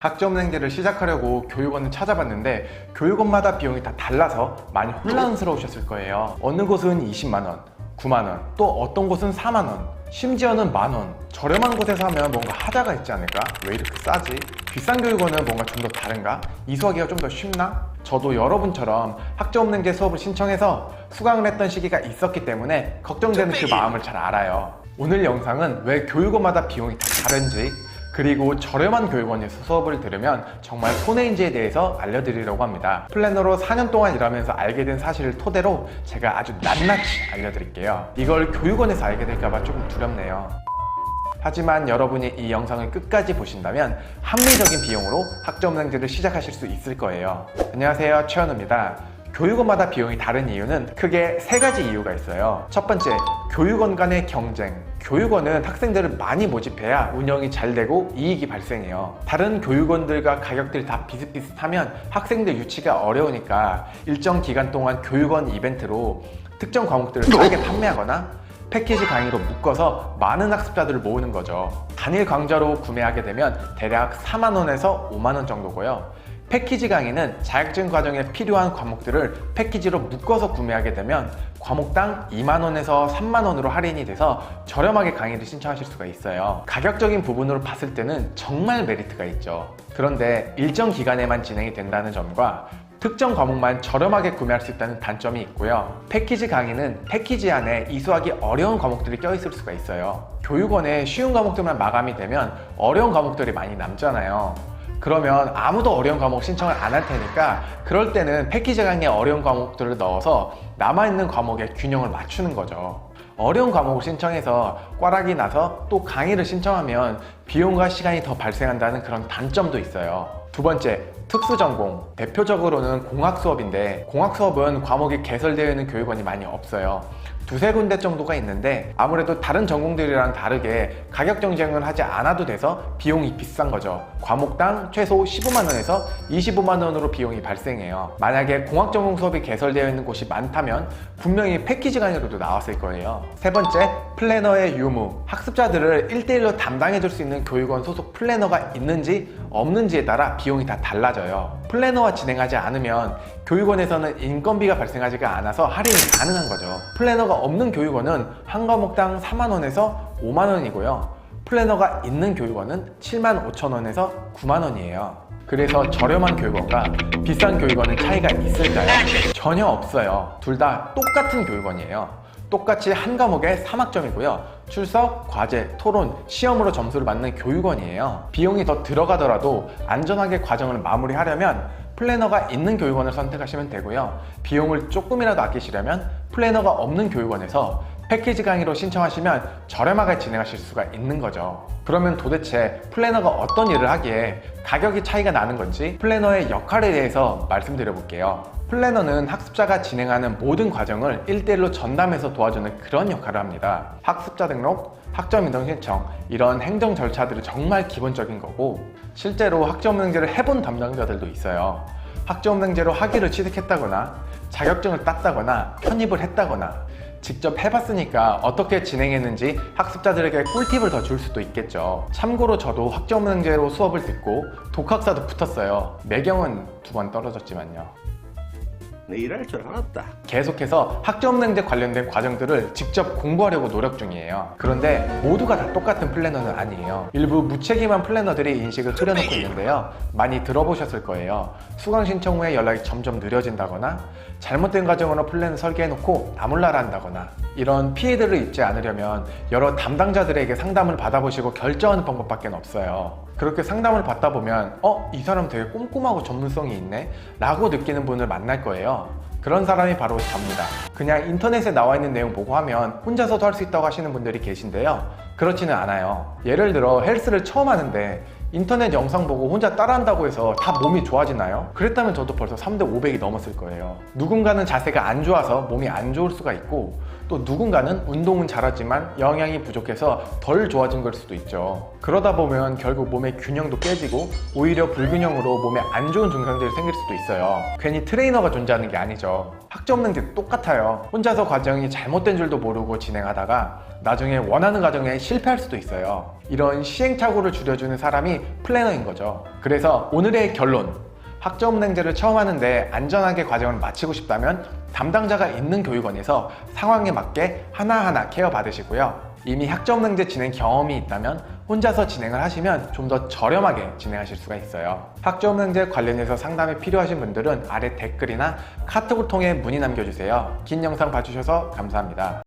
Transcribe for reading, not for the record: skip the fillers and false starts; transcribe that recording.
학점은행제를 시작하려고 교육원을 찾아봤는데 교육원마다 비용이 다 달라서 많이 혼란스러우셨을 거예요. 어느 곳은 20만원, 9만원, 또 어떤 곳은 4만원, 심지어는 만원. 저렴한 곳에서 하면 뭔가 하자가 있지 않을까? 왜 이렇게 싸지? 비싼 교육원은 뭔가 좀 더 다른가? 이수하기가 좀 더 쉽나? 저도 여러분처럼 학점은행제 수업을 신청해서 수강을 했던 시기가 있었기 때문에 걱정되는 그 마음을 잘 알아요. 오늘 영상은 왜 교육원마다 비용이 다 다른지, 그리고 저렴한 교육원에서 수업을 들으면 정말 손해인지에 대해서 알려드리려고 합니다. 플래너로 4년 동안 일하면서 알게 된 사실을 토대로 제가 아주 낱낱이 알려드릴게요. 이걸 교육원에서 알게 될까봐 조금 두렵네요. 하지만 여러분이 이 영상을 끝까지 보신다면 합리적인 비용으로 학점은행제를 시작하실 수 있을 거예요. 안녕하세요, 최현우입니다. 교육원마다 비용이 다른 이유는 크게 3가지 이유가 있어요. 첫 번째, 교육원 간의 경쟁. 교육원은 학생들을 많이 모집해야 운영이 잘 되고 이익이 발생해요. 다른 교육원들과 가격들이 다 비슷비슷하면 학생들 유치가 어려우니까 일정 기간 동안 교육원 이벤트로 특정 과목들을 싸게 판매하거나 패키지 강의로 묶어서 많은 학습자들을 모으는 거죠. 단일 강좌로 구매하게 되면 대략 4만원에서 5만원 정도고요. 패키지 강의는 자격증 과정에 필요한 과목들을 패키지로 묶어서 구매하게 되면 과목당 2만원에서 3만원으로 할인이 돼서 저렴하게 강의를 신청하실 수가 있어요. 가격적인 부분으로 봤을 때는 정말 메리트가 있죠. 그런데 일정 기간에만 진행이 된다는 점과 특정 과목만 저렴하게 구매할 수 있다는 단점이 있고요. 패키지 강의는 패키지 안에 이수하기 어려운 과목들이 껴있을 수가 있어요. 교육원에 쉬운 과목들만 마감이 되면 어려운 과목들이 많이 남잖아요. 그러면 아무도 어려운 과목 신청을 안 할 테니까 그럴 때는 패키지 강의에 어려운 과목들을 넣어서 남아있는 과목에 균형을 맞추는 거죠. 어려운 과목을 신청해서 꽈락이 나서 또 강의를 신청하면 비용과 시간이 더 발생한다는 그런 단점도 있어요. 두 번째, 특수전공. 대표적으로는 공학 수업인데 공학 수업은 과목이 개설되어 있는 교육원이 많이 없어요. 두세 군데 정도가 있는데 아무래도 다른 전공들이랑 다르게 가격 경쟁을 하지 않아도 돼서 비용이 비싼 거죠. 과목당 최소 15만원에서 25만원으로 비용이 발생해요. 만약에 공학 전공 수업이 개설되어 있는 곳이 많다면 분명히 패키지 강의로도 나왔을 거예요. 세 번째, 플래너의 유무. 학습자들을 1대1로 담당해줄 수 있는 교육원 소속 플래너가 있는지 없는지에 따라 비용이 다 달라져요. 플래너와 진행하지 않으면 교육원에서는 인건비가 발생하지가 않아서 할인이 가능한 거죠. 플래너가 없는 교육원은 한 과목당 4만원에서 5만원이고요. 플래너가 있는 교육원은 7만 5천원에서 9만원이에요. 그래서 저렴한 교육원과 비싼 교육원은 차이가 있을까요? 전혀 없어요. 둘 다 똑같은 교육원이에요. 똑같이 한 과목에 3학점이고요. 출석, 과제, 토론, 시험으로 점수를 받는 교육원이에요. 비용이 더 들어가더라도 안전하게 과정을 마무리하려면 플래너가 있는 교육원을 선택하시면 되고요. 비용을 조금이라도 아끼시려면 플래너가 없는 교육원에서 패키지 강의로 신청하시면 저렴하게 진행하실 수가 있는 거죠. 그러면 도대체 플래너가 어떤 일을 하기에 가격이 차이가 나는 건지 플래너의 역할에 대해서 말씀드려 볼게요. 플래너는 학습자가 진행하는 모든 과정을 1대1로 전담해서 도와주는 그런 역할을 합니다. 학습자 등록, 학점 인정 신청, 이런 행정 절차들이 정말 기본적인 거고 실제로 학점은행제를 해본 담당자들도 있어요. 학점은행제로 학위를 취득했다거나 자격증을 땄다거나 편입을 했다거나 직접 해봤으니까 어떻게 진행했는지 학습자들에게 꿀팁을 더 줄 수도 있겠죠. 참고로 저도 학점은행제로 수업을 듣고 독학사도 붙었어요. 매경은 2번 떨어졌지만요. 내 일할 줄 알았다. 계속해서 학점은행제 관련된 과정들을 직접 공부하려고 노력 중이에요. 그런데 모두가 다 똑같은 플래너는 아니에요. 일부 무책임한 플래너들이 인식을 흐려놓고 있는데요. 많이 들어보셨을 거예요. 수강 신청 후에 연락이 점점 느려진다거나 잘못된 과정으로 플랜을 설계해놓고 나몰라라 한다거나 이런 피해들을 입지 않으려면 여러 담당자들에게 상담을 받아보시고 결정하는 방법밖에 없어요. 그렇게 상담을 받다 보면 이 사람 되게 꼼꼼하고 전문성이 있네? 라고 느끼는 분을 만날 거예요. 그런 사람이 바로 접니다. 그냥 인터넷에 나와 있는 내용 보고 하면 혼자서도 할 수 있다고 하시는 분들이 계신데요. 그렇지는 않아요. 예를 들어 헬스를 처음 하는데 인터넷 영상 보고 혼자 따라한다고 해서 다 몸이 좋아지나요? 그랬다면 저도 벌써 3대 500이 넘었을 거예요. 누군가는 자세가 안 좋아서 몸이 안 좋을 수가 있고 또 누군가는 운동은 잘하지만 영양이 부족해서 덜 좋아진 걸 수도 있죠. 그러다 보면 결국 몸의 균형도 깨지고 오히려 불균형으로 몸에 안 좋은 증상들이 생길 수도 있어요. 괜히 트레이너가 존재하는 게 아니죠. 학점은행제도 똑같아요. 혼자서 과정이 잘못된 줄도 모르고 진행하다가 나중에 원하는 과정에 실패할 수도 있어요. 이런 시행착오를 줄여주는 사람이 플래너인 거죠. 그래서 오늘의 결론, 학점은행제를 처음 하는데 안전하게 과정을 마치고 싶다면 담당자가 있는 교육원에서 상황에 맞게 하나하나 케어 받으시고요. 이미 학점은행제 진행 경험이 있다면 혼자서 진행을 하시면 좀 더 저렴하게 진행하실 수가 있어요. 학점은행제 관련해서 상담이 필요하신 분들은 아래 댓글이나 카톡을 통해 문의 남겨주세요. 긴 영상 봐주셔서 감사합니다.